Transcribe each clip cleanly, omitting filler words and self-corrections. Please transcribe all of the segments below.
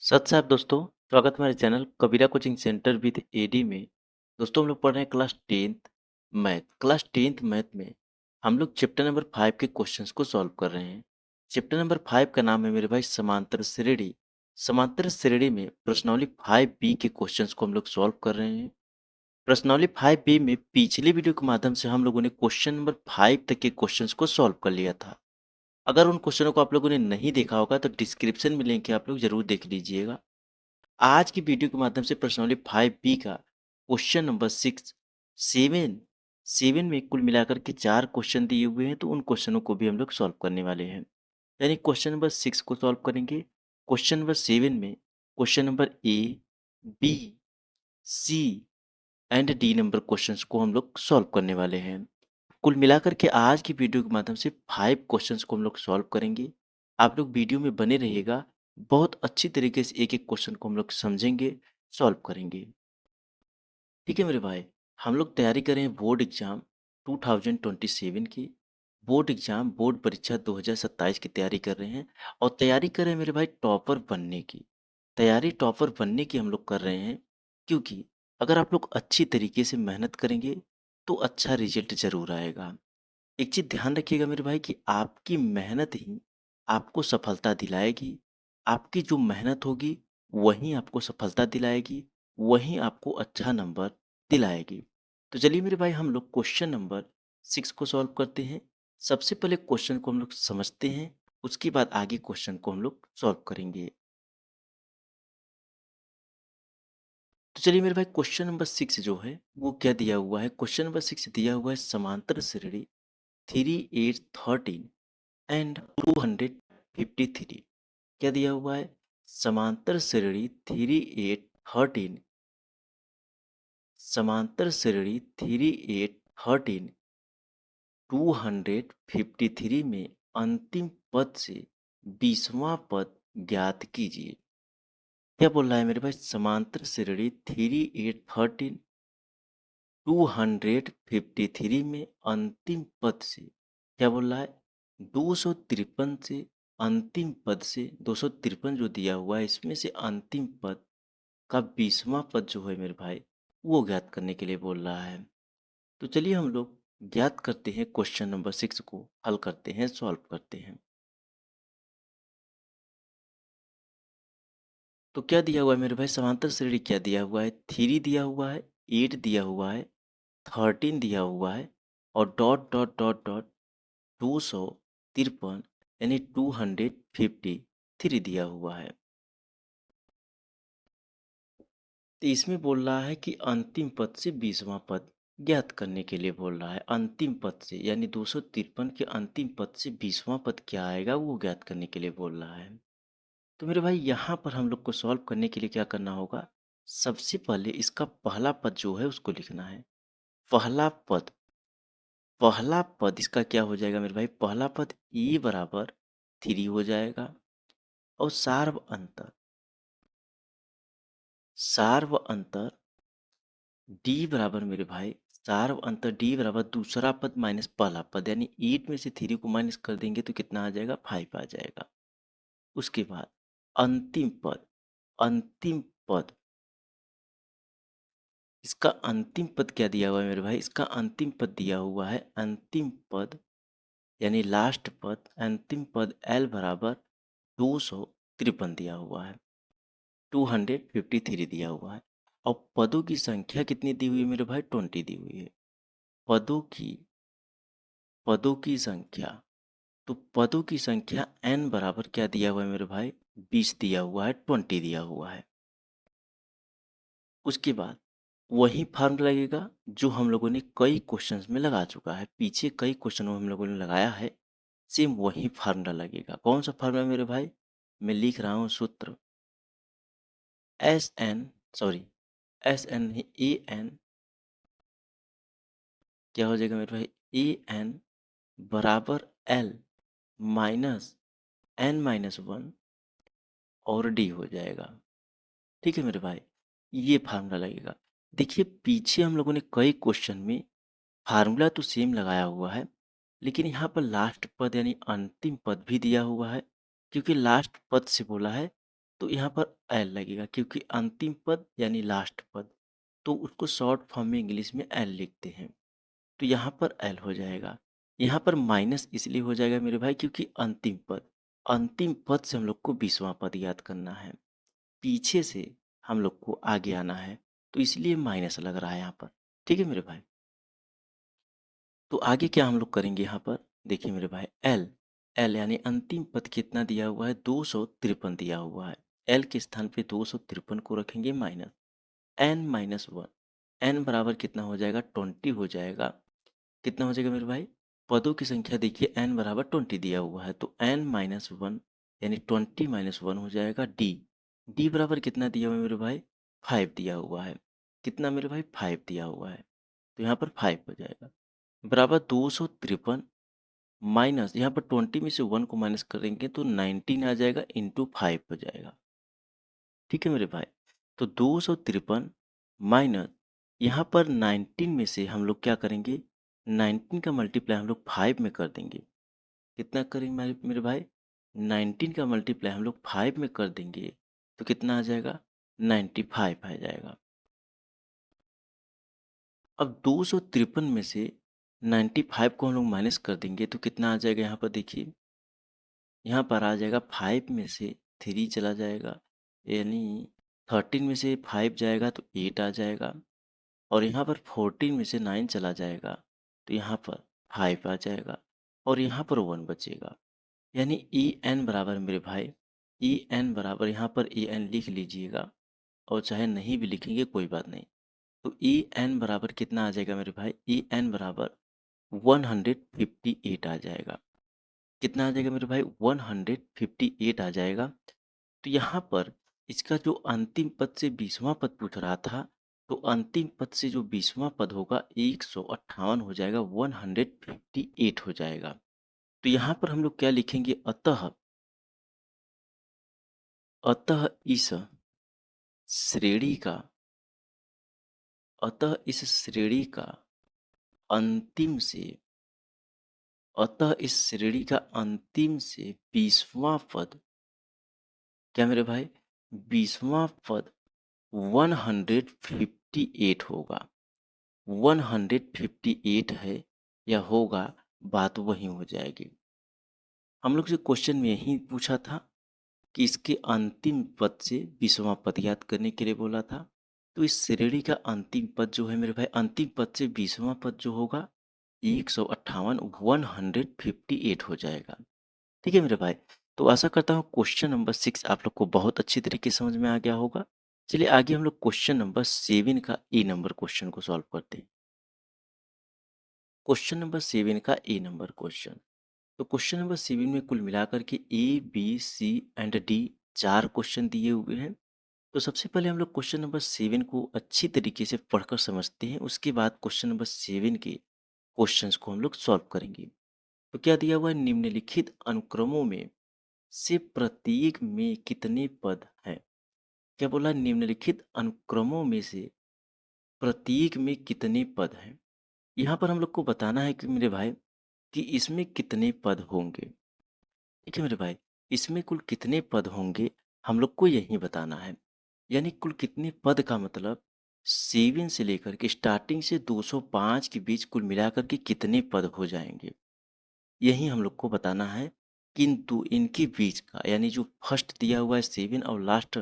सत साहब दोस्तों, स्वागत है हमारे channel Kabira coaching centre with एडी में। दोस्तों हम लोग पढ़ रहे हैं क्लास टेंथ मैथ में हम लोग चैप्टर नंबर 5 के क्वेश्चंस को सॉल्व कर रहे हैं। चैप्टर नंबर 5 का नाम है मेरे भाई समांतर श्रेणी। समांतर श्रेणी में प्रश्नावली 5 बी के क्वेश्चंस को हम लोग सॉल्व कर रहे हैं। प्रश्नावली 5 बी में पिछले वीडियो के माध्यम से हम लोगों ने क्वेश्चन नंबर 5 तक के क्वेश्चंस को सॉल्व कर लिया था। अगर उन क्वेश्चनों को आप लोगों ने नहीं देखा होगा तो डिस्क्रिप्शन में लिंक है, आप लोग जरूर देख लीजिएगा। आज की वीडियो के माध्यम से प्रश्नावली 5 बी का क्वेश्चन नंबर 6 7 7 में कुल मिलाकर के 4 क्वेश्चन दिए हुए हैं, तो उन क्वेश्चनों को भी हम लोग सॉल्व करने वाले हैं। यानी क्वेश्चन नंबर 6 को सॉल्व करेंगे, क्वेश्चन नंबर 7 में question number A, B, C and D number questions को हम लोग सॉल्व करने वाले हैं। कुल मिलाकर के आज की वीडियो के माध्यम से 5 क्वेश्चंस को हम लोग सॉल्व करेंगे। आप लोग वीडियो में बने रहिएगा, बहुत अच्छी तरीके से एक एक क्वेश्चन को हम लोग समझेंगे, सॉल्व करेंगे। ठीक है मेरे भाई, हम लोग तैयारी कर रहे हैं बोर्ड एग्जाम 2027 की। बोर्ड परीक्षा 2027 की तैयारी कर रहे हैं, और तैयारी कर रहे हैं मेरे भाई टॉपर बनने की। तैयारी टॉपर बनने की हम लोग कर रहे हैं, क्योंकि अगर आप लोग अच्छी तरीके से मेहनत करेंगे तो अच्छा रिजल्ट जरूर आएगा। एक चीज ध्यान रखिएगा मेरे भाई कि आपकी मेहनत ही आपको सफलता दिलाएगी। आपकी जो मेहनत होगी वही आपको सफलता दिलाएगी, वही आपको अच्छा नंबर दिलाएगी। तो चलिए मेरे भाई, हम लोग क्वेश्चन नंबर 6 को सॉल्व करते हैं। सबसे पहले क्वेश्चन को हम लोग समझते हैं, उसके बाद आगे क्वेश्चन को हम लोग सॉल्व करेंगे। तो चलिए मेरे भाई, क्वेश्चन नंबर 6 जो है वो क्या दिया हुआ है। क्वेश्चन नंबर 6 दिया हुआ है समांतर श्रेणी 3813 एंड 253। क्या दिया हुआ है? समांतर श्रेणी 3813, समांतर श्रेणी 3813 253 में अंतिम पद से 20वां पद ज्ञात कीजिए। क्या बोल रहा है मेरे भाई? समांतर श्रेणी 3813 253 में अंतिम पद से क्या बोल रहा है? 253 से अंतिम पद से 253 जो दिया हुआ है इसमें से अंतिम पद का 20वां पद जो है मेरे भाई वो ज्ञात करने के लिए बोल रहा है। तो चलिए हम लोग ज्ञात करते हैं, क्वेश्चन नंबर 6 को हल करते हैं, सॉल्व करते हैं। तो क्या दिया हुआ है मेरे भाई? समांतर श्रेणी क्या दिया हुआ है? 3 दिया हुआ है, 8 दिया हुआ है, 13 दिया हुआ है, और डॉट डॉट डॉट डॉट 253 यानी 253 दिया हुआ है। तो इसमें बोल रहा है कि अंतिम पद से 20वां पद ज्ञात करने के लिए बोल रहा है। अंतिम पद से यानी 253 के अंतिम पद से 20वां पद क्या आएगा वो ज्ञात करने के लिए बोल रहा है। तो मेरे भाई यहाँ पर हम लोग को सॉल्व करने के लिए क्या करना होगा? सबसे पहले इसका पहला पद जो है उसको लिखना है। पहला पद, पहला पद इसका क्या हो जाएगा मेरे भाई? पहला पद e बराबर 3 हो जाएगा, और सार्व अंतर d बराबर मेरे भाई, सार्व अंतर d बराबर दूसरा पद माइनस पहला पद, यानी 8 में से 3 को माइनस कर देंगे तो कितना आ जाएगा? 5 आ जाएगा। उसके बाद अंतिम पद, अंतिम पद, इसका अंतिम पद क्या दिया हुआ है मेरे भाई? इसका अंतिम पद दिया हुआ है, अंतिम पद यानी लास्ट पद, अंतिम पद l बराबर 253 दिया हुआ है, 253 दिया हुआ है। और पदों की संख्या कितनी दी हुई है मेरे भाई? 20 दी हुई है। पदों की पदों की संख्या, तो पदों की संख्या n बराबर क्या दिया हुआ है मेरे भाई? 20 दिया हुआ है, 20 दिया हुआ है। उसके बाद वही फार्मूला लगेगा जो हम लोगों ने कई क्वेश्चंस में लगा चुका है, पीछे कई क्वेश्चनों में हम लोगों ने लगाया है। सेम वही फार्मूला लगेगा। कौन सा फार्मूला मेरे भाई? मैं लिख रहा हूँ सूत्र, एस एन क्या हो जाएगा मेरे भाई? ए एन बराबर एल माइनस n-1 और डी हो जाएगा। ठीक है मेरे भाई, ये फार्मूला लगेगा। देखिए पीछे हम लोगों ने कई क्वेश्चन में फार्मूला तो सेम लगाया हुआ है, लेकिन यहाँ पर लास्ट पद यानी अंतिम पद भी दिया हुआ है, क्योंकि लास्ट पद से बोला है तो यहाँ पर एल लगेगा क्योंकि अंतिम पद यानी लास्ट पद, तो उसको शॉर्ट फॉर्म में इंग्लिश में एल लिखते हैं। तो यहाँ पर एल हो जाएगा। यहाँ पर माइनस इसलिए हो जाएगा मेरे भाई क्योंकि अंतिम पद से हम लोग को 20वां पद याद करना है। पीछे से हम लोग को आगे आना है, तो इसलिए माइनस लग रहा है यहाँ पर। ठीक है मेरे भाई। तो आगे क्या हम लोग करेंगे यहाँ पर, देखिए मेरे भाई, एल एल यानी अंतिम पद कितना दिया हुआ है, 253 दिया हुआ है। एल के स्थान पे 253 को रखेंगे minus n minus one. N बराबर कितना हो जाएगा, 20 हो जाएगा। कितना हो जाएगा मेरे भाई, पदों की संख्या देखिए एन बराबर 20 दिया हुआ है, तो एन माइनस वन यानी 20 - 1 हो जाएगा डी। डी बराबर कितना दिया हुआ है मेरे भाई, 5 दिया हुआ है। कितना मेरे भाई, 5 दिया हुआ है, तो यहाँ पर 5 हो जाएगा बराबर 253 माइनस, यहाँ पर 20 में से 1 को माइनस करेंगे तो 19 आ जाएगा, इंटू 5 हो जाएगा। ठीक है मेरे भाई। तो 253 माइनस, यहाँ पर 19 में से हम लोग क्या करेंगे, 19 का मल्टीप्लाई हम लोग 5 में कर देंगे। कितना करेंगे मेरे भाई, 19 का मल्टीप्लाई हम लोग 5 में कर देंगे, तो कितना आ जाएगा, 95 आ जाएगा। अब 253 में से 95 को हम लोग माइनस कर देंगे तो कितना आ जाएगा, यहाँ पर देखिए, यहाँ पर आ जाएगा 5 में से 3 चला जाएगा, यानी 13 में से 5 जाएगा तो 8 आ जाएगा, और यहाँ पर 14 में से 9 चला जाएगा तो यहाँ पर 5 आ जाएगा, और यहाँ पर 1 बचेगा। यानी ई एन बराबर मेरे भाई, ई एन बराबर यहाँ पर ई एन लिख लीजिएगा, और चाहे नहीं भी लिखेंगे कोई बात नहीं। तो ई एन बराबर कितना आ जाएगा मेरे भाई, ई एन बराबर 158 आ जाएगा। कितना आ जाएगा मेरे भाई, 158 आ जाएगा। तो यहाँ पर इसका जो अंतिम पद से 20वां पद पूछ रहा था, तो अंतिम पद से जो 20वां पद होगा 158 हो जाएगा, 158 हो जाएगा। तो यहाँ पर हम लोग क्या लिखेंगे, अतः इस श्रेणी का, अतः इस श्रेणी का अंतिम से, अतः इस श्रेणी का अंतिम से 20वां पद, क्या मेरे भाई, 20वां पद 158 होगा। 158 है या होगा, बात वही हो जाएगी। हम लोग से क्वेश्चन में यही पूछा था कि इसके अंतिम पद से 20वां पद याद करने के लिए बोला था। तो इस श्रेणी का अंतिम पद जो है मेरे भाई, अंतिम पद से 20वां पद जो होगा 158, 158 हो जाएगा। ठीक है मेरे भाई। तो आशा करता हूँ क्वेश्चन नंबर 6 आप लोग को बहुत अच्छी तरीके से समझ में आ गया होगा। चलिए आगे हम लोग क्वेश्चन नंबर 7 का ए नंबर क्वेश्चन को सॉल्व करते हैं। क्वेश्चन नंबर 7 का ए नंबर क्वेश्चन। तो क्वेश्चन नंबर 7 में कुल मिलाकर के A, B, C and D 4 question दिए हुए हैं। तो सबसे पहले हम लोग क्वेश्चन नंबर 7 को अच्छी तरीके से पढ़कर समझते हैं। उसके बाद क्वेश्चन नंबर 7 के क्वेश्चंस को हम लोग सॉल्व करेंगे। तो क्या दिया हुआ है, निम्नलिखित अनुक्रमों में से प्रत्येक में कितने पद हैं। क्या बोला, निम्नलिखित अनुक्रमों में से प्रत्येक में कितने पद हैं। यहाँ पर हम लोग को बताना है कि मेरे भाई, कि इसमें कितने पद होंगे। ठीक है मेरे भाई, इसमें कुल कितने पद होंगे हम लोग को यही बताना है। यानी कुल कितने पद का मतलब 7 से लेकर के स्टार्टिंग से 205 के बीच कुल मिलाकर के कितने पद हो जाएंगे, यही हम लोग को बताना है। किंतु इनके बीच का, यानी जो फर्स्ट दिया हुआ है 7 और लास्ट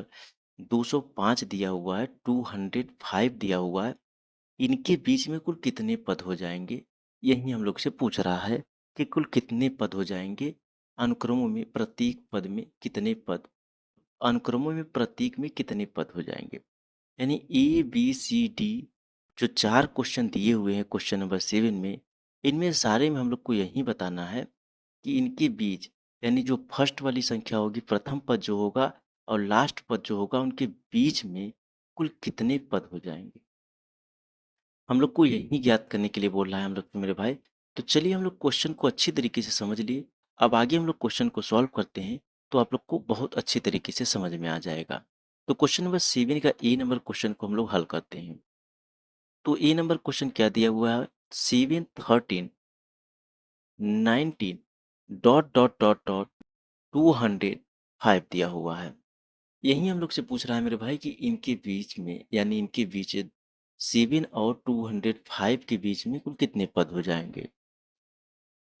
205 दिया हुआ है, 205 दिया हुआ है, इनके बीच में कुल कितने पद हो जाएंगे, यही हम लोग से पूछ रहा है कि कुल कितने पद हो जाएंगे। अनुक्रमों में प्रत्येक पद में कितने पद, अनुक्रमों में प्रत्येक में कितने पद हो जाएंगे। यानी ए बी सी डी जो 4 क्वेश्चन दिए हुए हैं क्वेश्चन नंबर 7 में, इनमें सारे में हम लोग को यही बताना है कि इनके बीच, यानी जो फर्स्ट वाली संख्या होगी, प्रथम पद जो होगा और लास्ट पद जो होगा, उनके बीच में कुल कितने पद हो जाएंगे। हम लोग को यही ज्ञात करने के लिए बोल रहा है हम लोग को मेरे भाई। तो चलिए हम लोग क्वेश्चन को अच्छी तरीके से समझ लिए। अब आगे हम लोग क्वेश्चन को सॉल्व करते हैं, तो आप लोग को बहुत अच्छी तरीके से समझ में आ जाएगा। तो क्वेश्चन नंबर 7 का ए नंबर क्वेश्चन को हम लोग हल करते हैं। तो ए नंबर क्वेश्चन क्या दिया हुआ है, 7 13 19 डॉट डॉट डॉट डॉट 205 दिया हुआ है। यही हम लोग से पूछ रहा है मेरे भाई कि इनके बीच में यानी इनके बीच 7 और 205 के बीच में कुल कितने पद हो जाएंगे।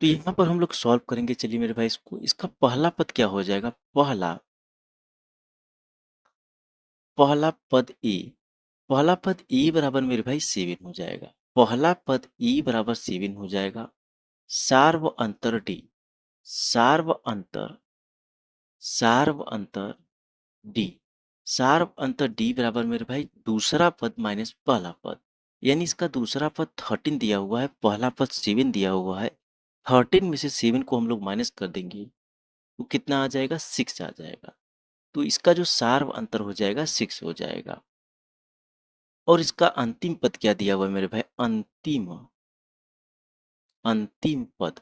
तो यहाँ पर हम लोग सॉल्व करेंगे। चलिए मेरे भाई, इसको इसका पहला पद क्या हो जाएगा। पहला पहला पद ए, पहला पद ए बराबर मेरे भाई 7 हो जाएगा। पहला पद ए बराबर 7 हो जाएगा। सार्व अंतर डी, सार्व अंतर, सार्व अंतर डी, सार्व अंतर डी बराबर मेरे भाई दूसरा पद माइनस पहला पद, यानी इसका दूसरा पद 13 दिया हुआ है, पहला पद 7 दिया हुआ है। 13 में से 7 को हम लोग माइनस कर देंगे तो कितना आ जाएगा, 6 आ जाएगा। तो इसका जो सार्व अंतर हो जाएगा 6 हो जाएगा। और इसका अंतिम पद क्या दिया हुआ है मेरे भाई, अंतिम, अंतिम पद,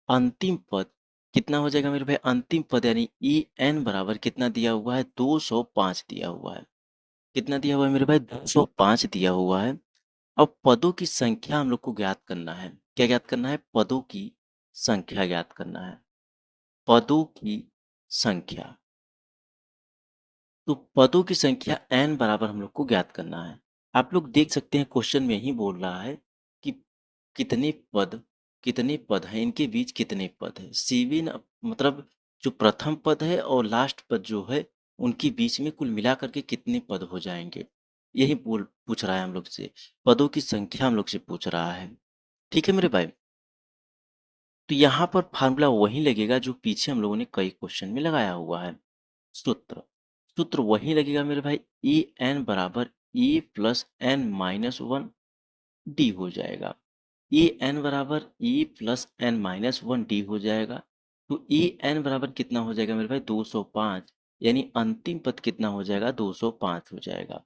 अंतिम पद कितना हो जाएगा मेरे भाई, अंतिम पद यानी ई एन बराबर कितना दिया हुआ है, 205 दिया हुआ है। कितना दिया हुआ है मेरे भाई, 205 दिया हुआ है। अब पदों की संख्या हम लोग को ज्ञात करना है। क्या ज्ञात करना है, पदों की संख्या ज्ञात करना है, पदों की संख्या। तो पदों की संख्या n बराबर हम लोग को ज्ञात करना है। आप लोग देख सकते हैं क्वेश्चन में ही बोल रहा है कि कितने पद, कितने पद हैं, इनके बीच कितने पद हैं। सीविन मतलब जो प्रथम पद है और लास्ट पद जो है उनके बीच में कुल मिला करके कितने पद हो जाएंगे, यही बोल पूछ रहा है हम लोग से। पदों की संख्या हम लोग से पूछ रहा है। ठीक है मेरे भाई। तो यहाँ पर फार्मूला वही लगेगा जो पीछे हम लोगों ने कई क्वेश्चन में लगाया हुआ है। सूत्र, सूत्र वही लगेगा मेरे भाई, ई एन बराबर e plus N minus one d हो जाएगा। ई एन बराबर e plus N minus one d हो जाएगा। तो ई एन बराबर कितना हो जाएगा मेरे भाई, 205, यानी अंतिम पद कितना हो जाएगा, 205 हो जाएगा।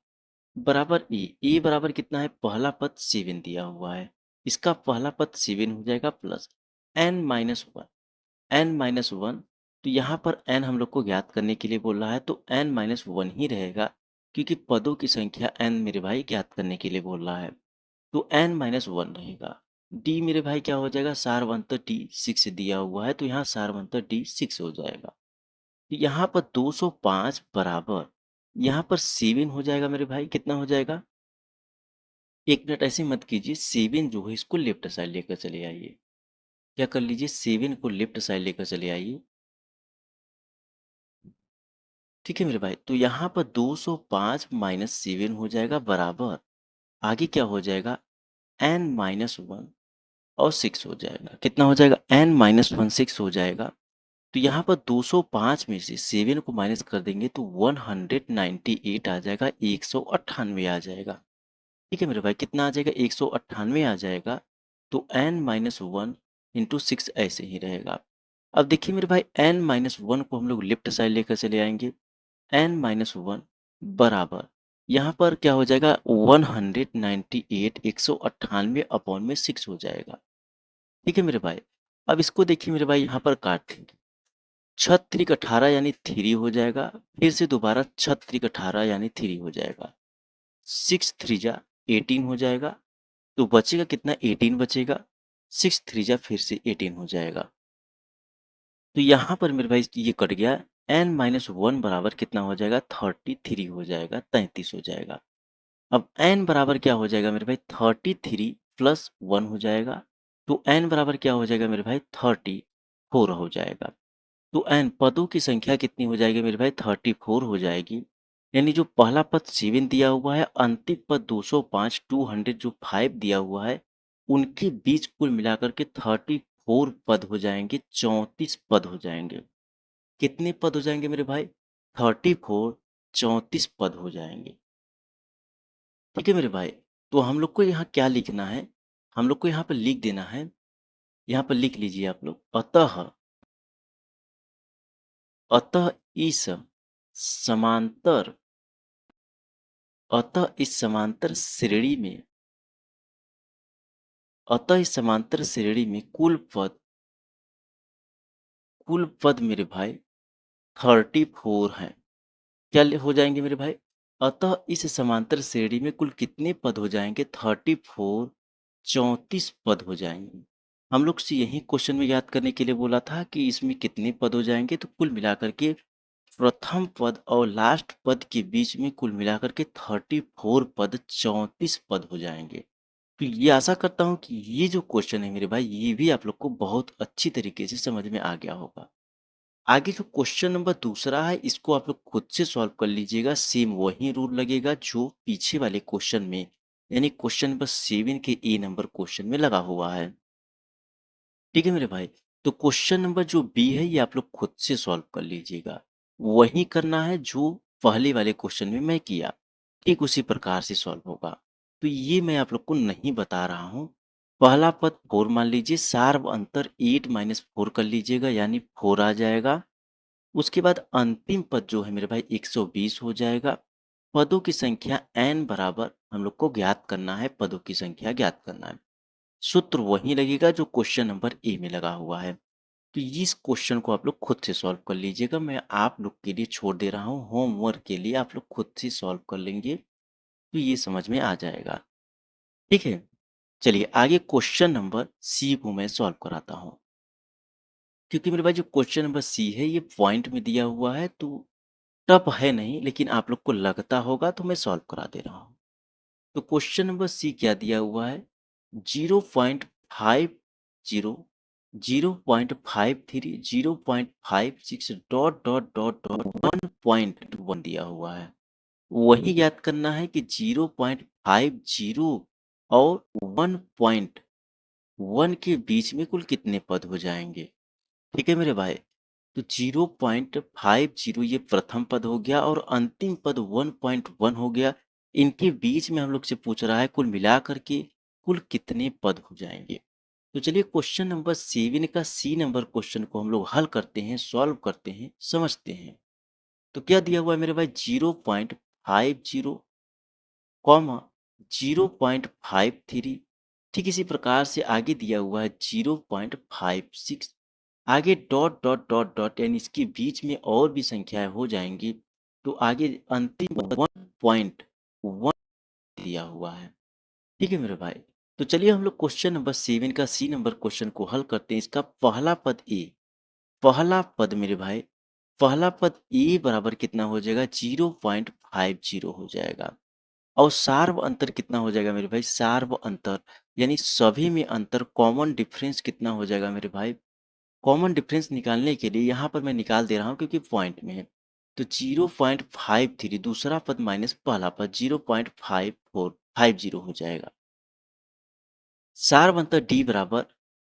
बराबर ई बराबर कितना है, पहला पद 7 दिया हुआ है, इसका पहला पद 7 हो जाएगा plus N minus one, n minus one. तो यहाँ पर एन हम लोग को ज्ञात करने के लिए बोल रहा है तो एन माइनस वन ही रहेगा, क्योंकि पदों की संख्या एन मेरे भाई ज्ञात करने के लिए बोल रहा है। तो एन माइनस वन रहेगा। डी मेरे भाई क्या हो जाएगा, सारवंतर डी 6 दिया हुआ है तो यहाँ सारवंतर डी 6 हो जाएगा। तो यहाँ पर 205 बराबर, यहाँ पर 7 हो जाएगा मेरे भाई, कितना हो जाएगा, एक मिनट ऐसे मत कीजिए, 7 जो है इसको लेफ्ट साइड लेकर चले आइए। क्या कर लीजिए, 7 को लेफ्ट साइड लेकर चले आइए। ठीक है मेरे भाई। तो यहाँ पर 205 माइनस 7 हो जाएगा बराबर, आगे क्या हो जाएगा, एन माइनस वन और 6 हो जाएगा। कितना हो जाएगा, एन माइनस वन 6 हो जाएगा। तो यहाँ पर 205 में से 7 को माइनस कर देंगे तो 198 आ जाएगा, 198 आ जाएगा। ठीक है मेरे भाई, कितना आ जाएगा, 198 आ जाएगा। तो n minus one into six ऐसे ही रहेगा। अब देखिए मेरे भाई, n माइनस वन को हम लोग लेफ्ट साइड लेकर चले आएंगे। n माइनस वन बराबर, यहाँ पर क्या हो जाएगा, 198, 198 अपॉन में 6 हो जाएगा। ठीक है मेरे भाई। अब इसको देखिए मेरे भाई, यहाँ पर काट देंगे, छत्रिक 18 यानी 3 हो जाएगा, फिर से दोबारा छत्रिक 18 यानी 3 हो जाएगा, 6 3 जा 18 हो जाएगा। तो बचेगा कितना, 18 बचेगा, 6 3 जा फिर से 18 हो जाएगा। तो यहाँ पर मेरे भाई ये कट गया, n माइनस वन बराबर कितना हो जाएगा, 33 हो जाएगा, 33 हो जाएगा। अब n बराबर क्या हो जाएगा मेरे भाई, 33 प्लस वन हो जाएगा। तो n बराबर क्या हो जाएगा मेरे भाई, 34 हो जाएगा। तो n पदों की संख्या कितनी हो जाएगी मेरे भाई, 34 हो जाएगी। यानी जो पहला पद 7 दिया हुआ है, अंतिम पद 205 200 जो 5 दिया हुआ है, उनके बीच कुल मिलाकर के 34 पद हो जाएंगे, 34 पद हो जाएंगे। कितने पद हो जाएंगे मेरे भाई, 34, 34 पद हो जाएंगे। ठीक है मेरे भाई। तो हम लोग को यहाँ क्या लिखना है, हम लोग को यहाँ पर लिख देना है, यहाँ पर लिख लीजिए आप लोग, अतः, अतः इस समांतर, अतः इस समांतर श्रेणी में, अतः इस समांतर श्रेणी में कुल पद मेरे भाई 34 हैं। क्या हो जाएंगे मेरे भाई, अतः इस समांतर श्रेणी में कुल कितने पद हो जाएंगे, 34, 34 पद हो जाएंगे। हम लोग से यही क्वेश्चन में याद करने के लिए बोला था कि इसमें कितने पद हो जाएंगे, तो कुल मिलाकर के प्रथम पद और लास्ट पद के बीच में कुल मिलाकर के 34 पद 34 पद हो जाएंगे। तो ये आशा करता हूँ कि ये जो क्वेश्चन है मेरे भाई, ये भी आप लोग को बहुत अच्छी तरीके से समझ में आ गया होगा। आगे जो क्वेश्चन नंबर दूसरा है, इसको आप लोग खुद से सॉल्व कर लीजिएगा। सेम वही रूल लगेगा जो पीछे वाले क्वेश्चन में, यानी क्वेश्चन नंबर 7 के ए नंबर क्वेश्चन में लगा हुआ है। ठीक है मेरे भाई। तो क्वेश्चन नंबर जो बी है, ये आप लोग खुद से सॉल्व कर लीजिएगा। वही करना है जो पहले वाले क्वेश्चन में मैं किया, ठीक उसी प्रकार से सॉल्व होगा। तो ये मैं आप लोग को नहीं बता रहा हूँ। पहला पद 4 मान लीजिए, सार्व अंतर 8 माइनस 4 कर लीजिएगा, यानी 4 आ जाएगा। उसके बाद अंतिम पद जो है मेरे भाई 120 हो जाएगा। पदों की संख्या n बराबर हम लोग को ज्ञात करना है, पदों की संख्या ज्ञात करना है। सूत्र वही लगेगा जो क्वेश्चन नंबर ए में लगा हुआ है। तो इस क्वेश्चन को आप लोग खुद से सॉल्व कर लीजिएगा, मैं आप लोग के लिए छोड़ दे रहा हूँ, होमवर्क के लिए आप लोग खुद से सॉल्व कर लेंगे तो ये समझ में आ जाएगा। ठीक है, चलिए आगे क्वेश्चन नंबर सी को मैं सॉल्व कराता हूँ। क्योंकि मेरे पास जो क्वेश्चन नंबर सी है, ये पॉइंट में दिया हुआ है, तो टफ है नहीं, लेकिन आप लोग को लगता होगा तो मैं सॉल्व करा दे रहा हूँ। तो क्वेश्चन नंबर सी क्या दिया हुआ है, 0.50, 0.53, 0.56 डॉट डॉट डॉट डॉट 1.1 दिया हुआ है। वही याद करना है कि 0.50 और 1.1 के बीच में कुल कितने पद हो जाएंगे। ठीक है मेरे भाई। तो 0.50 ये प्रथम पद हो गया और अंतिम पद 1.1 हो गया। इनके बीच में हम लोग से पूछ रहा है कुल मिलाकर के कुल कितने पद हो जाएंगे। तो चलिए क्वेश्चन नंबर 7 का सी नंबर क्वेश्चन को हम लोग हल करते हैं, सॉल्व करते हैं, समझते हैं। तो क्या दिया हुआ है मेरे भाई, 0.50 कॉमा 0.53। ठीक इसी प्रकार से आगे दिया हुआ है 0.56, आगे डॉट डॉट डॉट डॉट, यानी इसके बीच में और भी संख्याएं हो जाएंगी। तो आगे अंतिम 1.1 दिया हुआ है। ठीक है मेरे भाई। तो चलिए हम लोग क्वेश्चन नंबर 7 का सी नंबर क्वेश्चन को हल करते हैं। इसका पहला पद ए, पहला पद मेरे भाई, पहला पद ए बराबर कितना हो जाएगा, 0.50 हो जाएगा। और सार्व अंतर कितना हो जाएगा मेरे भाई, सार्व अंतर यानी सभी में अंतर, कॉमन डिफरेंस कितना हो जाएगा मेरे भाई। कॉमन डिफरेंस निकालने के लिए यहाँ पर मैं निकाल दे रहा हूँ क्योंकि पॉइंट में है। तो 0.53 दूसरा पद माइनस पहला पद 0.5450 हो जाएगा। सार्व अंतर डी बराबर,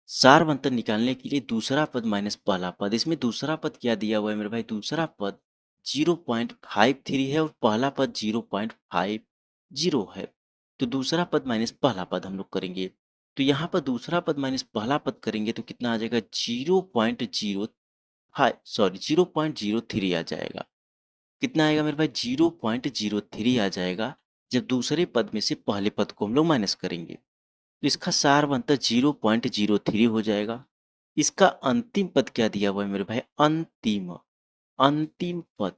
सार्व अंतर निकालने के लिए दूसरा पद माइनस पहला पद, इसमें दूसरा पद क्या दिया हुआ है मेरे भाई, दूसरा पद 0.53 है और पहला पद 0.50 है। तो दूसरा पद माइनस पहला पद हम लोग करेंगे। तो यहाँ पर दूसरा पद माइनस पहला पद करेंगे तो कितना आ जाएगा, 0.03 आ जाएगा। कितना आएगा मेरे भाई, 0.03 आ जाएगा जब दूसरे पद में से पहले पद को हम लोग माइनस करेंगे। तो इसका सार बनता 0.03 हो जाएगा। इसका अंतिम पद क्या दिया हुआ है मेरे भाई, अंतिम, अंतिम पद,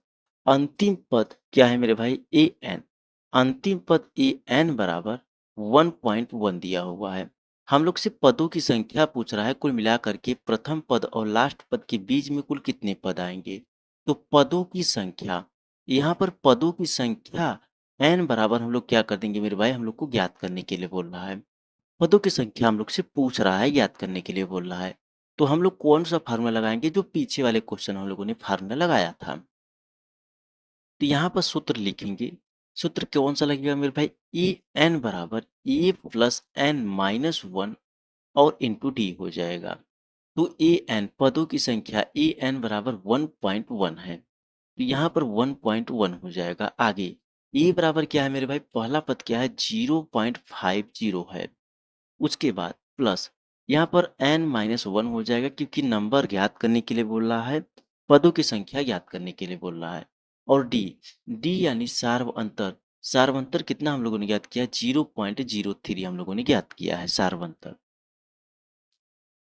अंतिम पद क्या है मेरे भाई, ए एन। अंतिम पद ए एन बराबर 1.1 दिया हुआ है। हम लोग से पदों की संख्या पूछ रहा है, कुल मिलाकर के प्रथम पद और लास्ट पद के बीच में कुल कितने पद आएंगे। तो पदों की संख्या, यहाँ पर पदों की संख्या एन बराबर हम लोग क्या कर देंगे मेरे भाई, हम लोग को ज्ञात करने के लिए बोल रहा है। पदों की संख्या हम लोग से पूछ रहा है, याद करने के लिए बोल रहा है। तो हम लोग कौन सा फार्मूला लगाएंगे, जो पीछे वाले क्वेश्चन हम लोगों ने फार्मूला लगाया था। तो यहाँ पर सूत्र लिखेंगे। सूत्र कौन सा लगेगा मेरे भाई, ए एन बराबर ए प्लस एन माइनस 1 और इंटू डी हो जाएगा। तो ए एन पदों की संख्या ए एन बराबर 1.1 है, तो यहाँ पर 1.1 हो जाएगा। आगे ए बराबर क्या है मेरे भाई, पहला पद क्या है, 0.50 है। उसके बाद प्लस यहाँ पर n माइनस 1 हो जाएगा, क्योंकि नंबर ज्ञात करने के लिए बोल रहा है, पदों की संख्या ज्ञात करने के लिए बोल रहा है। और डी, डी यानी सार्व अंतर, सार्व अंतर कितना हम लोगों ने ज्ञात किया, 0.03 हम लोगों ने ज्ञात किया है सार्व अंतर।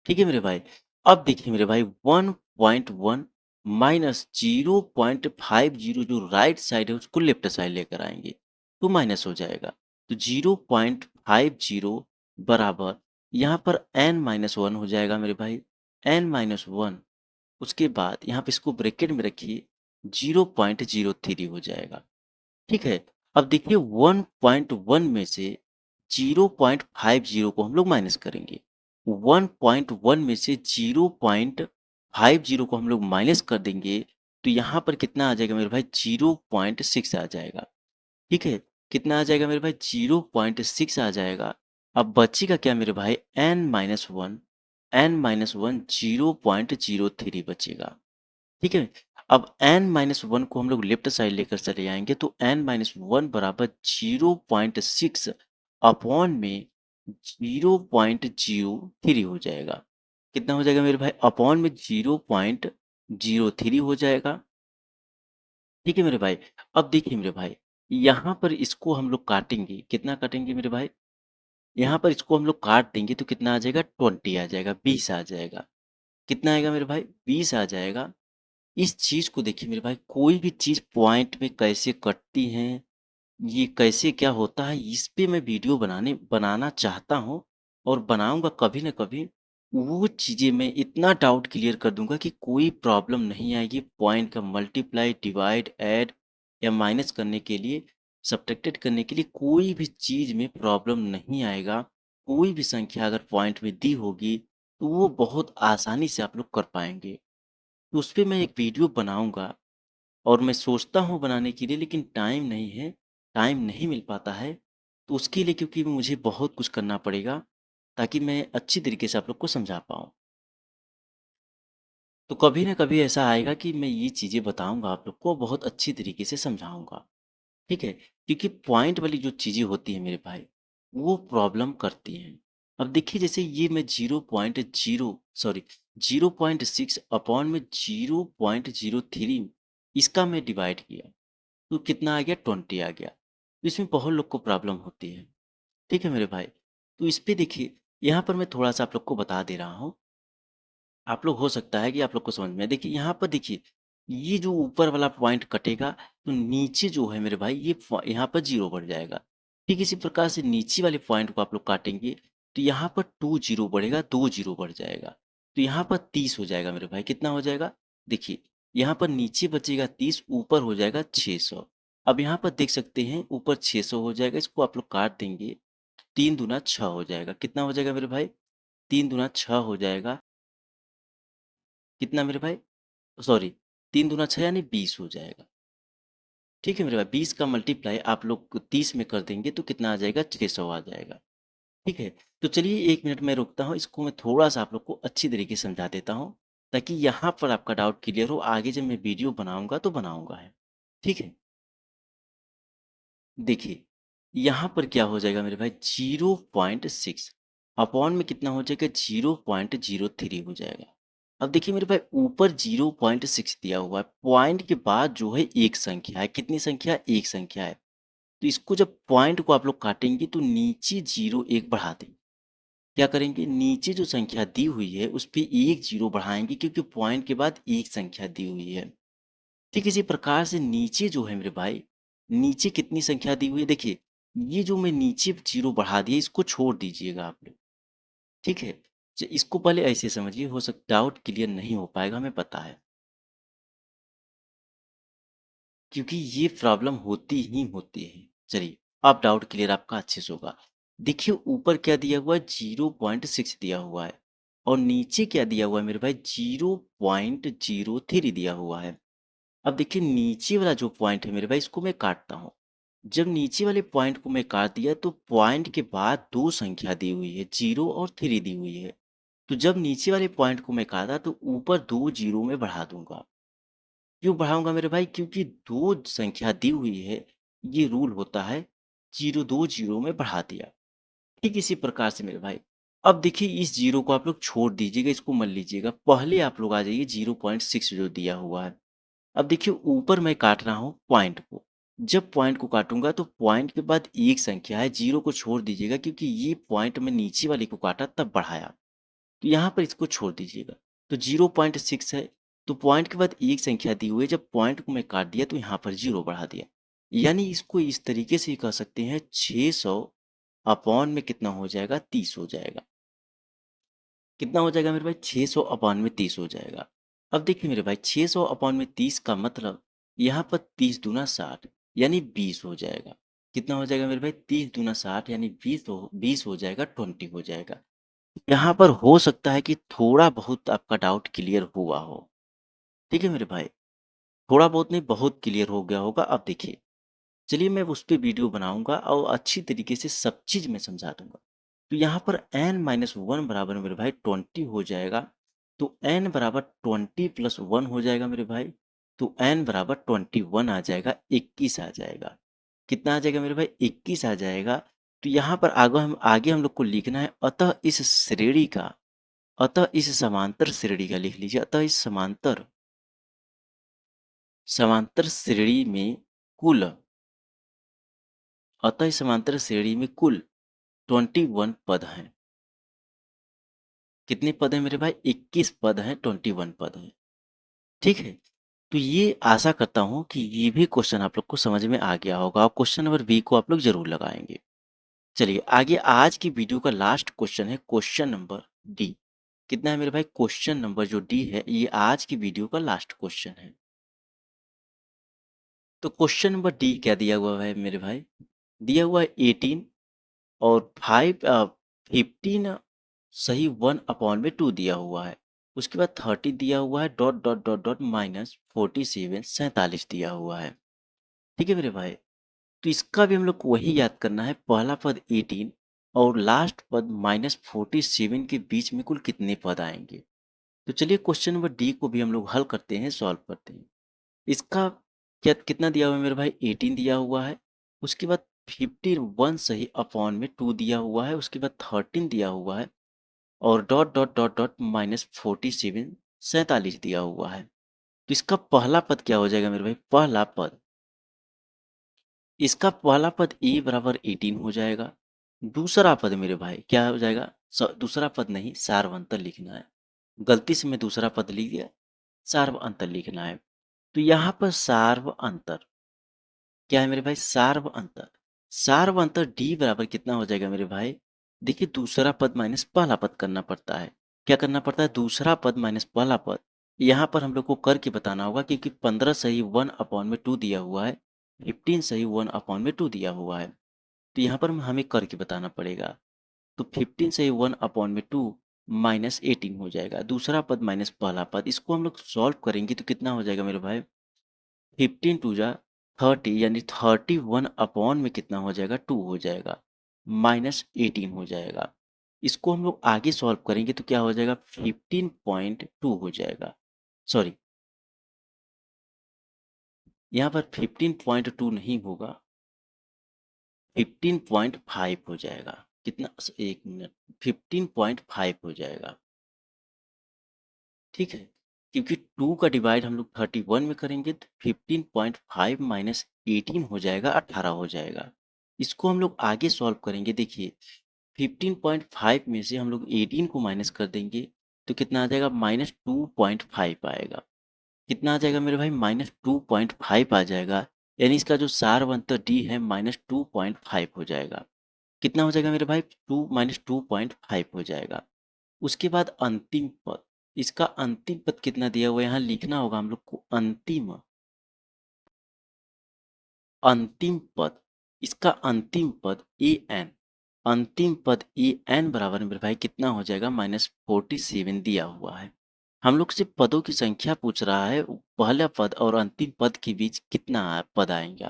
ठीक है मेरे भाई। अब देखिए मेरे भाई, 1.1 माइनस 0.50 जो राइट साइड है उसको लेफ्ट साइड लेकर आएंगे तो माइनस हो जाएगा। तो 0.50 बराबर यहाँ पर n माइनस 1 हो जाएगा मेरे भाई, n माइनस 1। उसके बाद यहाँ पे इसको ब्रैकेट में रखिए, 0.03 हो जाएगा। ठीक है? अब देखिए 1.1 में से 0.50 को हम लोग माइनस करेंगे। 1.1 में से 0.50 को हम लोग माइनस कर देंगे, तो यहाँ पर कितना आ जाएगा मेरे भाई? 0.6 आ जाएगा। ठीक है? कितना आ जाएगा मेरे भाई? 0.6 आ जाएगा। अब बचेगा क्या मेरे भाई? n-1, n-1 0.03 बचेगा। ठीक है? अब n-1 को हम लोग लेफ्ट साइड लेकर चले आएँगे, तो n-1 बराबर 0.6 अपॉन में 0.03 हो जाएगा। कितना हो जाएगा मेरे भाई? अपॉन में 0.03 हो जाएगा। ठीक है मेरे भाई? अब देखिए मेरे भाई, यहाँ पर इसको हम लोग काटेंगे, कितना काटेंगे मेरे भाई? यहाँ पर इसको हम लोग काट देंगे तो कितना आ जाएगा? 20 आ जाएगा, 20 आ जाएगा। कितना आएगा मेरे भाई? 20 आ जाएगा। इस चीज़ को देखिए मेरे भाई, कोई भी चीज़ पॉइंट में कैसे कटती हैं, ये कैसे क्या होता है, इस पे मैं वीडियो बनाना चाहता हूँ और बनाऊँगा कभी न कभी। वो चीज़ें मैं इतना डाउट क्लियर कर दूँगा कि कोई प्रॉब्लम नहीं आएगी पॉइंट का मल्टीप्लाई, डिवाइड, ऐड या माइनस करने के लिए, सब्ट्रैक्टेड करने के लिए कोई भी चीज़ में प्रॉब्लम नहीं आएगा। कोई भी संख्या अगर पॉइंट में दी होगी, तो वो बहुत आसानी से आप लोग कर पाएँगे। तो उस पे मैं एक वीडियो बनाऊँगा और मैं सोचता हूँ बनाने के लिए, लेकिन टाइम नहीं है, टाइम नहीं मिल पाता है। तो उसके लिए क्योंकि मुझे बहुत कुछ करना पड़ेगा, ताकि मैं अच्छी तरीके से आप लोग को समझा पाऊँ। तो कभी न कभी ऐसा आएगा कि मैं ये चीज़ें बताऊँगा आप लोग को, बहुत अच्छी तरीके से समझाऊँगा, ठीक है? क्योंकि पॉइंट वाली जो चीज़ें होती हैं मेरे भाई, वो प्रॉब्लम करती हैं। अब देखिए जैसे ये मैं 0.6 अपॉन में 0.03 इसका मैं डिवाइड किया, तो कितना आ गया? 20 आ गया। तो इसमें बहुत लोग को प्रॉब्लम होती है, ठीक है मेरे भाई? तो इस पे देखिए, यहाँ पर मैं थोड़ा-सा आप लोग को बता दे रहा हूँ। आप लोग हो सकता है कि आप लोग को समझ में आए। देखिए यहाँ पर देखिए, ये जो ऊपर वाला पॉइंट कटेगा, तो नीचे जो है मेरे भाई, ये यहाँ पर 0 बढ़ जाएगा। ठीक इसी प्रकार से नीचे वाले पॉइंट को आप लोग काटेंगे, तो यहाँ पर 2 0 बढ़ेगा, 2 0 बढ़ जाएगा। तो यहाँ पर 30 हो जाएगा मेरे भाई। कितना हो जाएगा? देखिए, यहाँ पर नीचे बचेगा 30, ऊपर हो जाएगा 600। अब यहाँ पर देख सकते हैं, ऊपर 600 हो जाएगा, इसको आप लोग काट देंगे, 3 दूना 6 हो जाएगा। कितना हो जाएगा मेरे भाई? 3 दूना 6 हो जाएगा। कितना मेरे भाई? सॉरी, 3 दूना 6 यानी 20 हो जाएगा। ठीक है मेरे भाई, 20 का मल्टीप्लाई आप लोग 30 में कर देंगे तो कितना आ जाएगा? 600 आ जाएगा। ठीक है? तो चलिए 1 मिनट मैं रुकता हूँ, इसको मैं थोड़ा-सा आप लोग को अच्छी तरीके से समझा देता हूँ, ताकि यहाँ पर आपका डाउट क्लियर हो, आगे जब मैं वीडियो बनाऊँगा तो बनाऊँगा है। ठीक है? देखिए, यहाँ पर क्या हो जाएगा मेरे भाई? 0.6 अपॉन में कितना हो जाएगा? 0.03 हो जाएगा। अब देखिए मेरे भाई, ऊपर 0.6 दिया हुआ है, पॉइंट के बाद जो है एक संख्या है। कितनी संख्या है? एक संख्या है। तो इसको जब पॉइंट को आप लोग काटेंगे, तो नीचे 0 1 बढ़ा देंगे। क्या करेंगे? नीचे जो संख्या दी हुई है उस पे 1 0 बढ़ाएँगे, क्योंकि पॉइंट के बाद एक संख्या दी हुई है। ठीक इसी प्रकार से नीचे जो है मेरे भाई, नीचे कितनी संख्या दी हुई है? देखिए, ये जो मैं नीचे 0 बढ़ा दिया, इसको छोड़ दीजिएगा आप लोग, ठीक है? इसको पहले ऐसे समझिए, हो सकता डाउट क्लियर नहीं हो पाएगा, हमें पता है। क्योंकि ये प्रॉब्लम होती ही होती है। चलिए, अब डाउट क्लियर आपका अच्छे से होगा। देखिए ऊपर क्या दिया हुआ है? 0.6 दिया हुआ है और नीचे क्या दिया हुआ है मेरे भाई? 0.03 दिया हुआ है। अब देखिए नीचे वाला जो पॉइंट है मेरे भाई, इसको मैं काटता हूँ। जब नीचे वाले पॉइंट को मैं काट दिया, तो पॉइंट के बाद 2 संख्या दी हुई है, 0 और 3 दी हुई है। तो जब नीचे वाले पॉइंट को मैं काटा, तो ऊपर 2 0 में बढ़ा दूँगा। क्यों बढ़ाऊँगा मेरे भाई? क्योंकि 2 संख्या दी हुई है, ये रूल होता है 0 2 0 में बढ़ा दिया। ठीक इसी प्रकार से मेरे भाई, अब देखिए इस 0 को आप लोग छोड़ दीजिएगा, इसको मत लीजिएगा। पहले आप लोग आ जाइए 0.6 जो दिया हुआ है। अब देखिए ऊपर मैं काट रहा हूँ पॉइंट को। जब पॉइंट को काटूँगा, तो पॉइंट के बाद एक संख्या है, 0 को छोड़ दीजिएगा, क्योंकि ये पॉइंट मैं नीचे वाले को काटा तब बढ़ाया। तो यहाँ पर इसको छोड़ दीजिएगा। तो 0.6 है, तो पॉइंट के बाद एक संख्या दी हुई है, जब पॉइंट को मैं काट दिया तो यहाँ पर 0 बढ़ा दिया। यानी इसको इस तरीके से कह सकते हैं, 600 अपॉन में कितना हो जाएगा? 30 हो जाएगा। कितना हो जाएगा मेरे भाई? 600 अपॉन में 30 हो जाएगा। अब देखिए मेरे भाई, 600 अपॉन में 30 का मतलब यहाँ पर 30 दूना 60 यानी 20 हो जाएगा। कितना हो जाएगा मेरे भाई? 30 दूना 60 यानी 20 हो जाएगा, 20 हो जाएगा। यहाँ पर हो सकता है कि थोड़ा बहुत आपका डाउट क्लियर हुआ हो। ठीक है मेरे भाई? थोड़ा बहुत नहीं, बहुत क्लियर हो गया होगा। अब देखिए, चलिए मैं उस पे वीडियो बनाऊंगा और अच्छी तरीके से सब चीज़ मैं समझा दूंगा। तो यहाँ पर n-1 बराबर मेरे भाई 20 हो जाएगा। तो n बराबर 20 प्लस 1 हो जाएगा मेरे भाई। तो n बराबर 21 आ जाएगा, 21 आ जाएगा। कितना आ जाएगा मेरे भाई? 21 आ जाएगा। तो यहाँ पर आगे हम लोग को लिखना है, अतः इस समांतर श्रेणी का लिख लीजिए। समांतर श्रेणी में कुल अतः इस समांतर श्रेणी में कुल 21 पद हैं। कितने पद हैं मेरे भाई? 21 पद हैं, 21 पद हैं। ठीक है? तो ये आशा करता हूँ कि ये भी क्वेश्चन आप लोग को समझ में आ गया होगा और क्वेश्चन नंबर बी को आप लोग जरूर लगाएंगे। चलिए आगे, आज की वीडियो का लास्ट क्वेश्चन है क्वेश्चन नंबर डी। कितना है मेरे भाई? क्वेश्चन नंबर जो डी है, ये आज की वीडियो का लास्ट क्वेश्चन है। तो क्वेश्चन नंबर डी क्या दिया हुआ है मेरे भाई? दिया हुआ है 18 और 15 सही 1/2 दिया हुआ है। उसके बाद 30 दिया हुआ है, dot dot dot dot minus 47 47 दिया हुआ है। ठीक है मेरे भाई? तो इसका भी हम लोग को वही याद करना है, पहला पद 18 और लास्ट पद -47 के बीच में कुल कितने पद आएंगे। तो चलिए क्वेश्चन नंबर डी को भी हम लोग हल करते हैं, सॉल्व करते हैं। इसका क्या कितना दिया हुआ है मेरे भाई? 18 दिया हुआ है। उसके बाद 15 1 सही अपॉन में 2 दिया हुआ है। उसके बाद 13 दिया हुआ है और डॉट डॉट डॉट डॉट -47 47 दिया हुआ है। तो इसका पहला पद क्या हो जाएगा मेरे भाई? इसका पहला पद ए बराबर 18 हो जाएगा। दूसरा पद मेरे भाई क्या हो जाएगा? दूसरा पद नहीं, सार्वंतर लिखना है। गलती से मैं दूसरा पद लिख दिया, सार्वअंतर लिखना है। तो यहाँ पर सार्वअंतर क्या है मेरे भाई? सार्वअंतर डी बराबर कितना हो जाएगा मेरे भाई? देखिए, दूसरा पद माइनस पहला पद करना पड़ता है। क्या करना पड़ता है? दूसरा पद माइनस पहला पद। यहाँ पर हम लोग को करके बताना होगा, क्योंकि 15 सही 1/2 दिया हुआ है, 15 सही 1/2 दिया हुआ है। तो यहाँ पर हमें करके बताना पड़ेगा। तो 15 से 1/2 माइनस 18 हो जाएगा। दूसरा पद माइनस पहला पद, इसको हम लोग सॉल्व करेंगे तो कितना हो जाएगा मेरे भाई? 15 टू जा 30 यानी 31 अपॉन में कितना हो जाएगा? 2 हो जाएगा, -18 हो जाएगा। इसको हम लोग आगे सॉल्व करेंगे तो क्या हो जाएगा? 15.2 हो जाएगा। सॉरी, यहाँ पर 15.2 नहीं होगा, 15.5 हो जाएगा। कितना? एक मिनट, 15.5 हो जाएगा। ठीक है? क्योंकि 2 का डिवाइड हम लोग 31 में करेंगे तो 15.5 माइनस 18 हो जाएगा, 18 हो जाएगा। इसको हम लोग आगे सॉल्व करेंगे। देखिए, 15.5 में से हम लोग 18 को माइनस कर देंगे तो कितना आ जाएगा? -2.5 आएगा। कितना आ जाएगा मेरे भाई? -2.5 आ जाएगा। यानी इसका जो सारवंतर डी है -2.5 हो जाएगा। कितना हो जाएगा मेरे भाई? 2 -2.5 हो जाएगा। उसके बाद अंतिम पद, इसका अंतिम पद कितना दिया हुआ है यहाँ लिखना होगा हम लोग को। अंतिम पद, इसका अंतिम पद ए एन, अंतिम पद ए एन बराबर मेरे भाई कितना हो जाएगा? -47 दिया हुआ है। हम लोग से पदों की संख्या पूछ रहा है, पहला पद और अंतिम पद के बीच कितना पद आएंगे।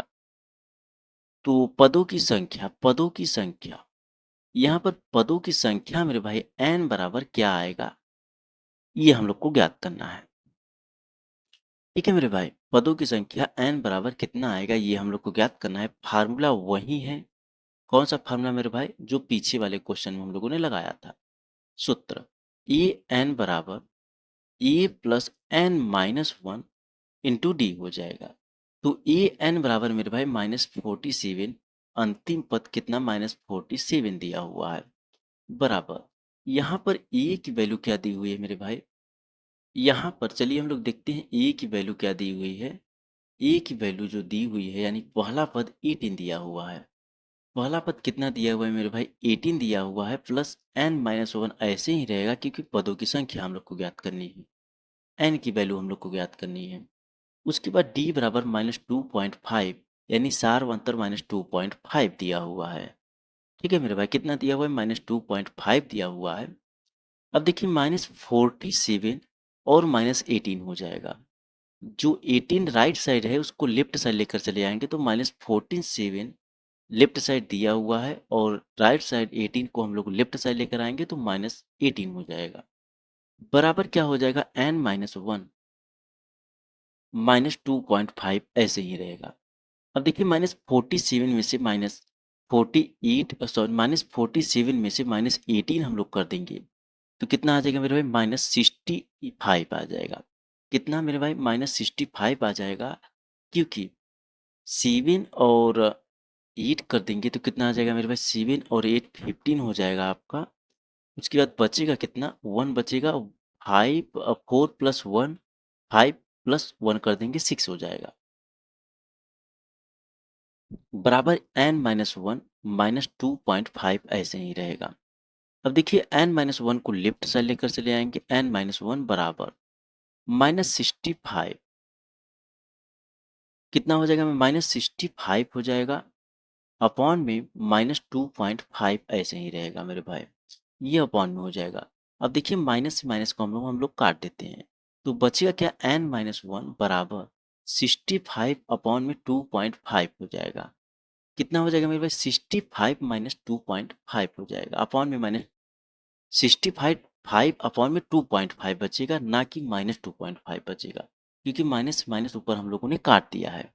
तो पदों की संख्या, यहाँ पर पदों की संख्या मेरे भाई एन बराबर क्या आएगा, ये हम लोग को ज्ञात करना है। ठीक है मेरे भाई? पदों की संख्या n बराबर कितना आएगा, ये हम लोग को ज्ञात करना है। फार्मूला वही है। कौन सा फार्मूला मेरे भाई? जो पीछे वाले क्वेश्चन में हम लोगों ने लगाया था। सूत्र ए एन बराबर A plus N minus 1 into D हो जाएगा। तो ए एन बराबर मेरे भाई -47, अंतिम पद कितना? -47 दिया हुआ है, बराबर यहाँ पर ए की वैल्यू क्या दी हुई है मेरे भाई? यहाँ पर चलिए हम लोग देखते हैं ए की वैल्यू क्या दी हुई है। ए की वैल्यू जो दी हुई है, यानी पहला पद 18 दिया हुआ है। पहला पद कितना दिया हुआ है मेरे भाई? 18 दिया हुआ है, प्लस n-1 ऐसे ही रहेगा, क्योंकि पदों की संख्या हम लोग को ज्ञात करनी है, n की वैल्यू हम लोग को ज्ञात करनी है। उसके बाद डी बराबर -2.5 यानी सार अंतर -2.5 दिया हुआ है। ठीक है मेरे भाई, कितना दिया हुआ है? -2.5 दिया हुआ है। अब देखिए -47 और -18 हो जाएगा। जो 18 राइट साइड है उसको लेफ्ट साइड लेकर चले आएंगे तो -14 लेफ्ट साइड दिया हुआ है और राइट साइड 18 को हम लोग लेफ्ट साइड लेकर आएंगे तो -18 हो जाएगा। बराबर क्या हो जाएगा? n-1 -2.5 ऐसे ही रहेगा। अब देखिए -47 में से -47 में से -18 हम लोग कर देंगे तो कितना आ जाएगा मेरे भाई? -65 आ जाएगा। कितना मेरे भाई? -65 आ जाएगा, क्योंकि 7 और 8 कर देंगे तो कितना आ जाएगा मेरे भाई? 7 और 8 15 हो जाएगा आपका। उसके बाद बचेगा कितना? 1 बचेगा। 5 4 प्लस 1 5 प्लस 1 कर देंगे 6 हो जाएगा। बराबर n-1 -2.5 ऐसे ही रहेगा। अब देखिए n-1 को लेफ्ट साइड लेकर चले आएंगे। n-1 बराबर -65 कितना हो जाएगा? -65 हो जाएगा अपॉन में -2.5 ऐसे ही रहेगा मेरे भाई। ये अपॉन में हो जाएगा। अब देखिए माइनस से माइनस को हम लोग काट देते हैं तो बचेगा क्या? n-1 बराबर 65 अपॉन में 2.5 हो जाएगा। कितना हो जाएगा मेरे भाई? 65 माइनस 2.5 हो जाएगा अपॉन में माइनस 65 5 अपॉन में 2.5 बचेगा, ना कि -2.5 बचेगा, क्योंकि माइनस माइनस ऊपर हम लोगों ने काट दिया है।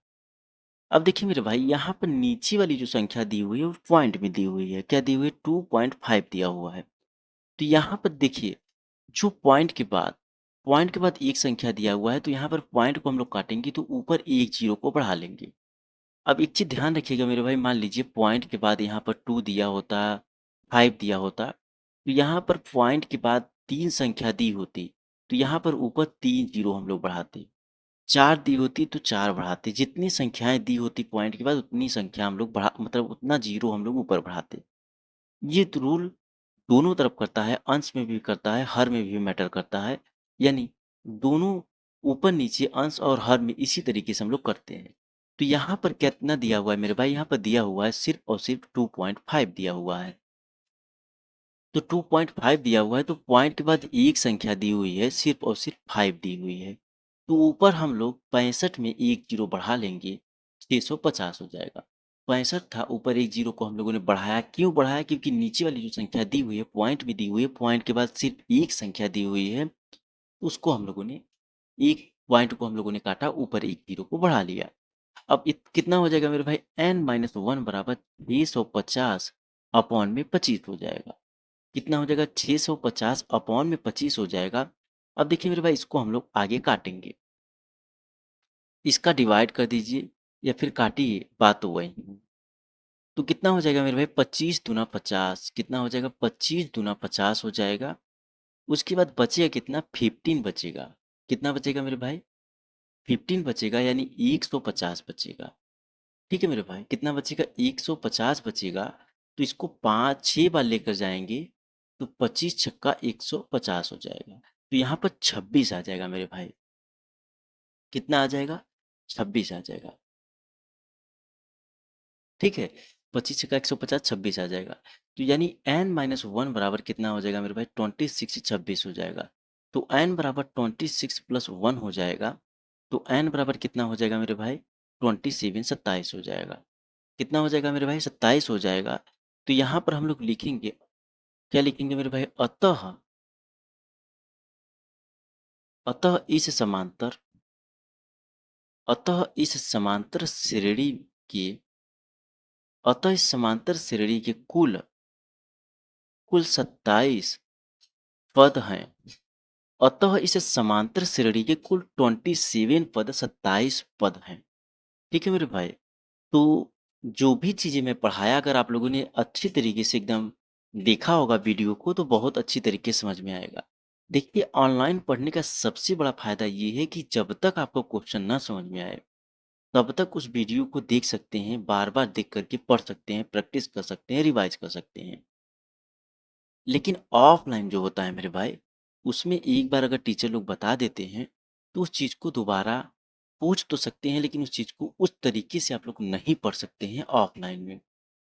अब देखिए मेरे भाई, यहाँ पर नीचे वाली जो संख्या दी हुई है वो पॉइंट में दी हुई है। क्या दी हुई है? 2.5 दिया हुआ है। तो यहाँ पर देखिए, जो पॉइंट के बाद एक संख्या दिया हुआ है तो यहाँ पर पॉइंट को हम लोग काटेंगे तो ऊपर एक जीरो को बढ़ा लेंगे। अब एक चीज ध्यान रखिएगा मेरे भाई, मान लीजिए पॉइंट के बाद यहाँ पर 2 दिया होता, 5 दिया होता, तो यहाँ पर पॉइंट के बाद 3 संख्या दी होती तो यहाँ पर ऊपर 3 जीरो हम लोग बढ़ाते। 4 दी होती तो 4 बढ़ाते। जितनी संख्याएं दी होती पॉइंट के बाद उतनी संख्या हम लोग बढ़ा, मतलब उतना जीरो हम लोग ऊपर बढ़ाते। ये तो रूल दोनों तरफ करता है, अंश में भी करता है, हर में भी मैटर करता है। यानी दोनों ऊपर नीचे अंश और हर में इसी तरीके से हम लोग करते हैं। तो यहाँ पर कितना दिया हुआ है मेरे भाई? यहाँ पर दिया हुआ है सिर्फ और सिर्फ 2.5 दिया हुआ है। तो 2.5 दिया हुआ है तो पॉइंट के बाद एक संख्या दी हुई है, सिर्फ और सिर्फ 5 दी हुई है। तो ऊपर हम लोग 65 में एक जीरो बढ़ा लेंगे, 650 हो जाएगा। 65 था, ऊपर एक जीरो को हम लोगों ने बढ़ाया। क्यों बढ़ाया? क्योंकि नीचे वाली जो संख्या दी हुई है पॉइंट में दी हुई है, पॉइंट के बाद सिर्फ एक संख्या दी हुई है, उसको हम लोगों ने एक पॉइंट को हम लोगों ने काटा, ऊपर एक जीरो को बढ़ा लिया। अब कितना हो जाएगा मेरे भाई? n-1 बराबर 650 अपॉन में 25 हो जाएगा। कितना हो जाएगा? 650 अपॉन में 25 हो जाएगा। अब देखिए मेरे भाई, इसको हम लोग आगे काटेंगे। इसका डिवाइड कर दीजिए या फिर काटिए, बात तो वही है। तो कितना हो जाएगा मेरे भाई? 25 दूना 50। कितना हो जाएगा? 25 दूना 50 हो जाएगा। उसके बाद बचेगा कितना? 15 बचेगा। कितना बचेगा मेरे भाई? 15 बचेगा, यानी 150 बचेगा। ठीक है मेरे भाई, कितना बचेगा? 150 बचेगा। तो इसको 5 6 बार लेकर जाएंगे तो 25 छक्का 150 हो जाएगा। तो यहाँ पर 26 आ जाएगा मेरे भाई। कितना आ जाएगा? 26 आ जाएगा। ठीक है, 25 छक्का 150, 26 आ जाएगा। तो यानी n-1 बराबर कितना हो जाएगा मेरे भाई? 26 26 हो जाएगा। तो n बराबर 26 प्लस 1 हो जाएगा। तो n बराबर कितना हो जाएगा मेरे भाई? 27 27 हो जाएगा। कितना हो जाएगा मेरे भाई? 27 हो जाएगा। तो यहाँ पर हम लोग लिखेंगे, क्या लिखेंगे मेरे भाई? अतः इस समांतर अतः इस समांतर श्रेणी के अतः इस समांतर श्रेणी के कुल कुल 27 पद हैं। अतः इस समांतर श्रेणी के कुल 27 पद, 27 पद हैं। ठीक है मेरे भाई, तो जो भी चीजें मैं पढ़ाया, अगर आप लोगों ने अच्छी तरीके से एकदम देखा होगा वीडियो को, तो बहुत अच्छी तरीके से समझ में आएगा। देखिए, ऑनलाइन पढ़ने का सबसे बड़ा फायदा ये है कि जब तक आपको क्वेश्चन ना समझ में आए तब तक उस वीडियो को देख सकते हैं, बार बार देख करके पढ़ सकते हैं, प्रैक्टिस कर सकते हैं, रिवाइज कर सकते हैं। लेकिन ऑफलाइन जो होता है मेरे भाई, उसमें एक बार अगर टीचर लोग बता देते हैं तो उस चीज़ को दोबारा पूछ तो सकते हैं लेकिन उस चीज़ को उस तरीके से आप लोग नहीं पढ़ सकते हैं ऑफ़लाइन में।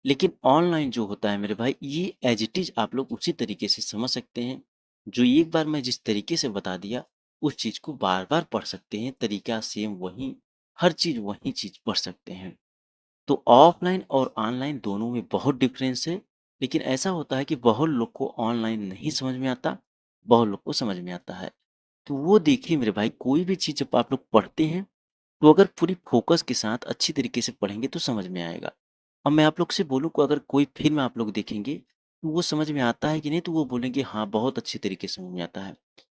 लेकिन ऑनलाइन जो होता है मेरे भाई, ये एज़ इट इज़ आप लोग उसी तरीके से समझ सकते हैं। जो एक बार मैं जिस तरीके से बता दिया, उस चीज़ को बार-बार पढ़ सकते हैं, तरीका सेम वही, हर चीज़ वही चीज़ पढ़ सकते हैं। तो ऑफ़लाइन और ऑनलाइन दोनों में बहुत डिफ़रेंस है, लेकिन ऐसा होता है कि बहुत लोग को ऑनलाइन नहीं समझ में आता, बहुत लोग को समझ में आता है। तो वो देखिए मेरे भाई, कोई भी चीज़ जब आप लोग पढ़ते हैं, तो अगर पूरी फ़ोकस के साथ अच्छी तरीके से पढ़ेंगे तो समझ में आएगा। अब मैं आप लोग से बोलूँ को अगर कोई फ़िल्म आप लोग देखेंगे, तो वो समझ में आता है कि नहीं? तो वो बोलेंगे हाँ, बहुत अच्छी तरीके से समझ में आता है।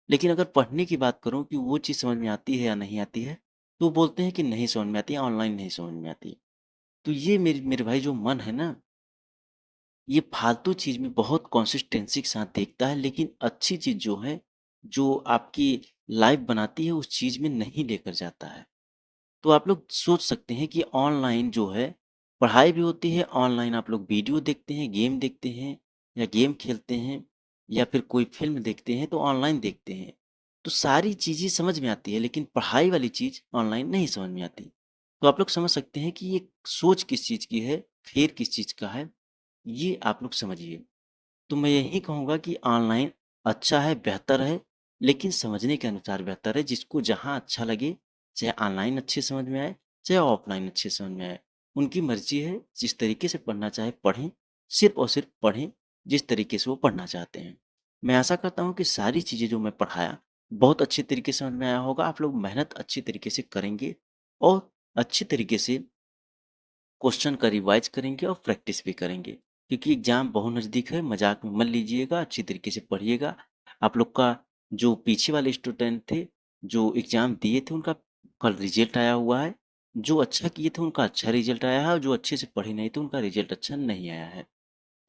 लेकिन अगर पढ़ने की बात करूँ कि वो चीज़ समझ में आती है या नहीं आती है, तो वो बोलते हैं कि नहीं समझ में आती है, ऑनलाइन नहीं समझ में आती। तो ये मेरे मेरे भाई जो मन है ना, ये फालतू चीज़ में बहुत कंसिस्टेंसी के साथ देखता है, लेकिन अच्छी चीज़ जो है, जो आपकी लाइफ़ बनाती है, उस चीज़ में नहीं लेकर जाता है। तो आप लोग सोच सकते हैं कि ऑनलाइन जो है, पढ़ाई भी होती है, ऑनलाइन आप लोग वीडियो देखते हैं, गेम देखते हैं या गेम खेलते हैं या फिर कोई फ़िल्म देखते हैं, तो ऑनलाइन देखते हैं। तो सारी चीज़ें समझ में आती है, लेकिन पढ़ाई वाली चीज़ ऑनलाइन नहीं समझ में आती। तो आप लोग समझ सकते हैं कि ये सोच किस चीज़ की है, फेर किस चीज़ का है, ये आप लोग समझिए। तो मैं यही कहूँगा कि ऑनलाइन अच्छा है, बेहतर है, लेकिन समझने के अनुसार बेहतर है। जिसको जहाँ अच्छा लगे, चाहे ऑनलाइन अच्छे समझ में आए, चाहे ऑफ़लाइन अच्छे समझ में आए। उनकी मर्ज़ी है, जिस तरीके से पढ़ना चाहे पढ़ें, सिर्फ़ और सिर्फ़ पढ़ें, जिस तरीके से वो पढ़ना चाहते हैं। मैं आशा करता हूँ कि सारी चीज़ें जो मैं पढ़ाया, बहुत अच्छे तरीके से समझ में आया होगा। आप लोग मेहनत अच्छी तरीके से करेंगे और अच्छी तरीके से क्वेश्चन का रिवाइज करेंगे और प्रैक्टिस भी करेंगे, क्योंकि एग्ज़ाम बहुत नज़दीक है। मजाक में मत लीजिएगा, अच्छी तरीके से पढ़िएगा। आप लोग का जो पीछे वाले स्टूडेंट थे, जो एग्ज़ाम दिए थे, उनका कल रिजल्ट आया हुआ है। जो अच्छा किए थे उनका अच्छा रिजल्ट आया है और जो अच्छे से पढ़े नहीं थे उनका रिजल्ट अच्छा नहीं आया है।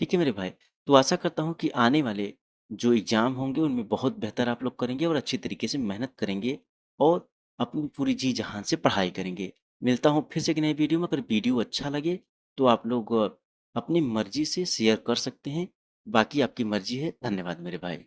ठीक है मेरे भाई? तो आशा करता हूँ कि आने वाले जो एग्ज़ाम होंगे उनमें बहुत बेहतर आप लोग करेंगे और अच्छी तरीके से मेहनत करेंगे और अपनी पूरी जी-जान से पढ़ाई करेंगे। मिलता हूँ फिर से एक नई वीडियो में। अगर वीडियो अच्छा लगे तो आप लोग अपनी मर्ज़ी से शेयर कर सकते हैं। बाकी आपकी मर्ज़ी है। धन्यवाद मेरे भाई।